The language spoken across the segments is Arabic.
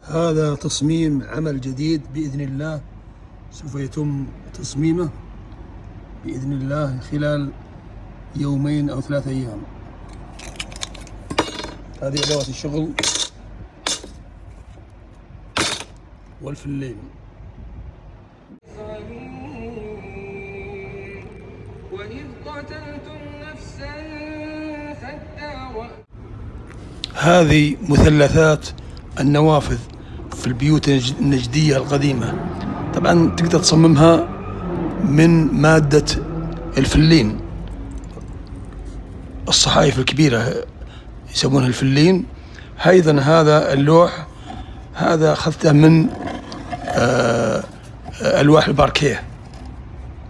هذا تصميم عمل جديد بإذن الله، سوف يتم تصميمه بإذن الله خلال يومين أو 3 أيام. هذه أدوات الشغل والفلين. وإذ قتلتم نفسا هذه مثلثات النوافذ في البيوت النجدية القديمة. طبعا تقدر تصممها من مادة الفلين، الصحائف الكبيرة يسمونها الفلين. أيضا هذا اللوح هذا أخذته من ألواح الباركيه،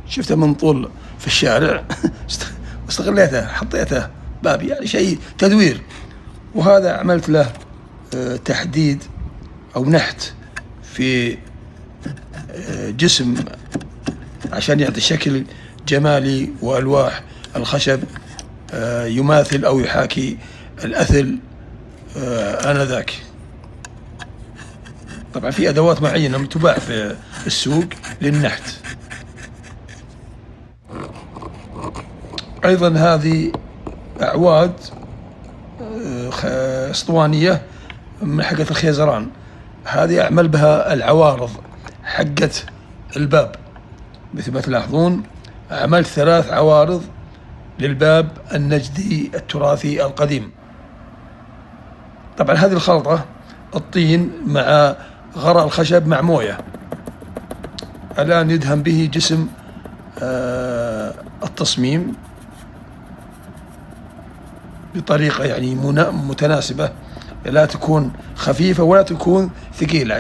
شفته من طول في الشارع واستغليته حطيته باب، يعني شيء تدوير. وهذا عملت له تحديد أو نحت في جسم عشان يعطي شكل جمالي، وألواح الخشب يماثل أو يحاكي الأثل آنذاك. طبعا في أدوات معينة تباع في السوق للنحت. أيضا هذه أعواد اسطوانية من حقة الخيزران، هذه أعمل بها العوارض حقة الباب. مثل ما تلاحظون عملت 3 عوارض للباب النجدي التراثي القديم. طبعا هذه الخلطة الطين مع غراء الخشب مع موية، الآن يدهن به جسم التصميم بطريقة يعني متناسبة، لا تكون خفيفة ولا تكون ثقيلة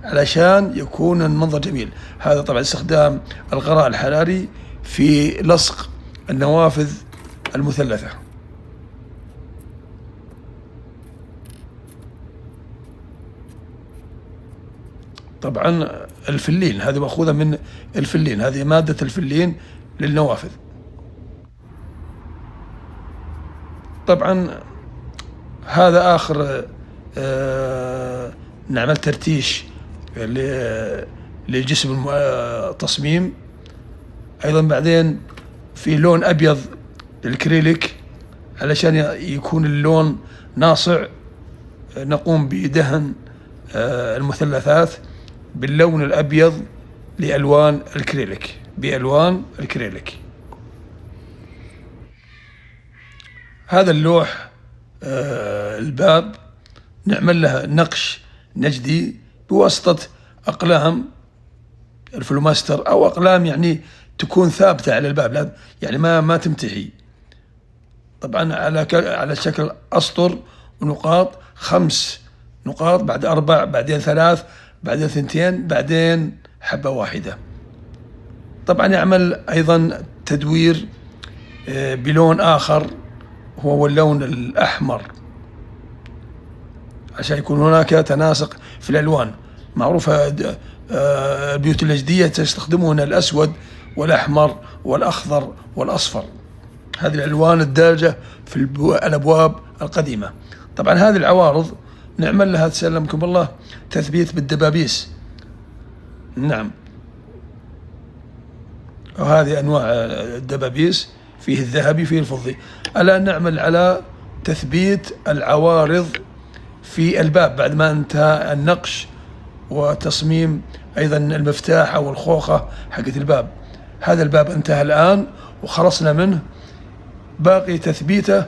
علشان يكون المنظر جميل. هذا طبعا استخدام الغراء الحراري في لصق النوافذ المثلثة. طبعا الفلين هذه مأخوذة من الفلين، هذه مادة الفلين للنوافذ. طبعا هذا آخر نعمل ترتيش لجسم التصميم. أيضا بعدين في لون أبيض للكريليك علشان يكون اللون ناصع، نقوم بدهن المثلثات باللون الأبيض بألوان الكريليك. هذا اللوح الباب نعمل لها نقش نجدي بواسطة أقلام الفلوماستر أو أقلام يعني تكون ثابتة على الباب، يعني ما تمتحي. طبعا على شكل أسطر ونقاط، 5 نقاط، بعد 4، بعدين 3، بعدين 2، بعدين حبة واحدة. طبعا يعمل أيضا تدوير بلون آخر هو اللون الأحمر عشان يكون هناك تناسق في الألوان. معروفة البيوت النجدية تستخدمون الأسود والأحمر والأخضر والأصفر، هذه الألوان الدارجة في الأبواب القديمة. طبعا هذه العوارض نعمل لها تسلمكم الله تثبيت بالدبابيس. نعم، وهذه أنواع الدبابيس، فيه الذهبي فيه الفضي. الآن نعمل على تثبيت العوارض في الباب بعد ما انتهى النقش وتصميم أيضا المفتاح أو الخوخة حقت الباب. هذا الباب انتهى الآن وخلصنا منه، باقي تثبيته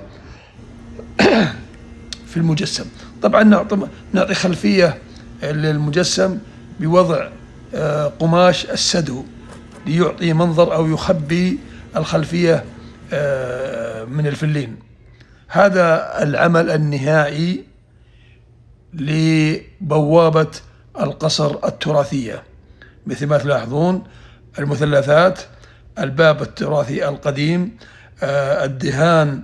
في المجسم. طبعا نعطي خلفية للمجسم بوضع قماش السدو ليعطي منظر أو يخبي الخلفية من الفلين. هذا العمل النهائي لبوابة القصر التراثية. مثل ما تلاحظون المثلثات، الباب التراثي القديم، الدهان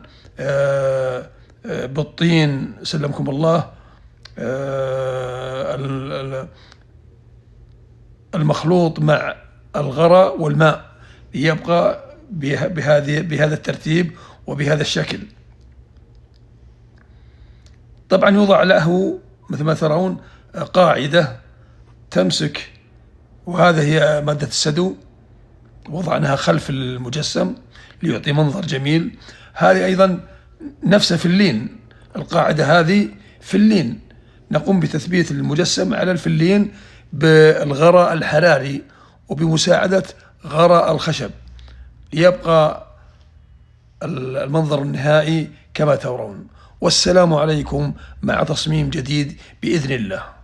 بالطين سلمكم الله، المخلوط مع الغراء والماء ليبقى بهذا الترتيب وبهذا الشكل. طبعا يوضع له مثل ما ترون قاعدة تمسك، وهذا هي مادة السدو، وضعناها خلف المجسم ليعطي منظر جميل. هذه أيضا نفسها فلين، القاعدة هذه فلين، نقوم بتثبيت المجسم على الفلين بالغراء الحراري وبمساعدة غراء الخشب ليبقى المنظر النهائي كما ترون. والسلام عليكم مع تصميم جديد بإذن الله.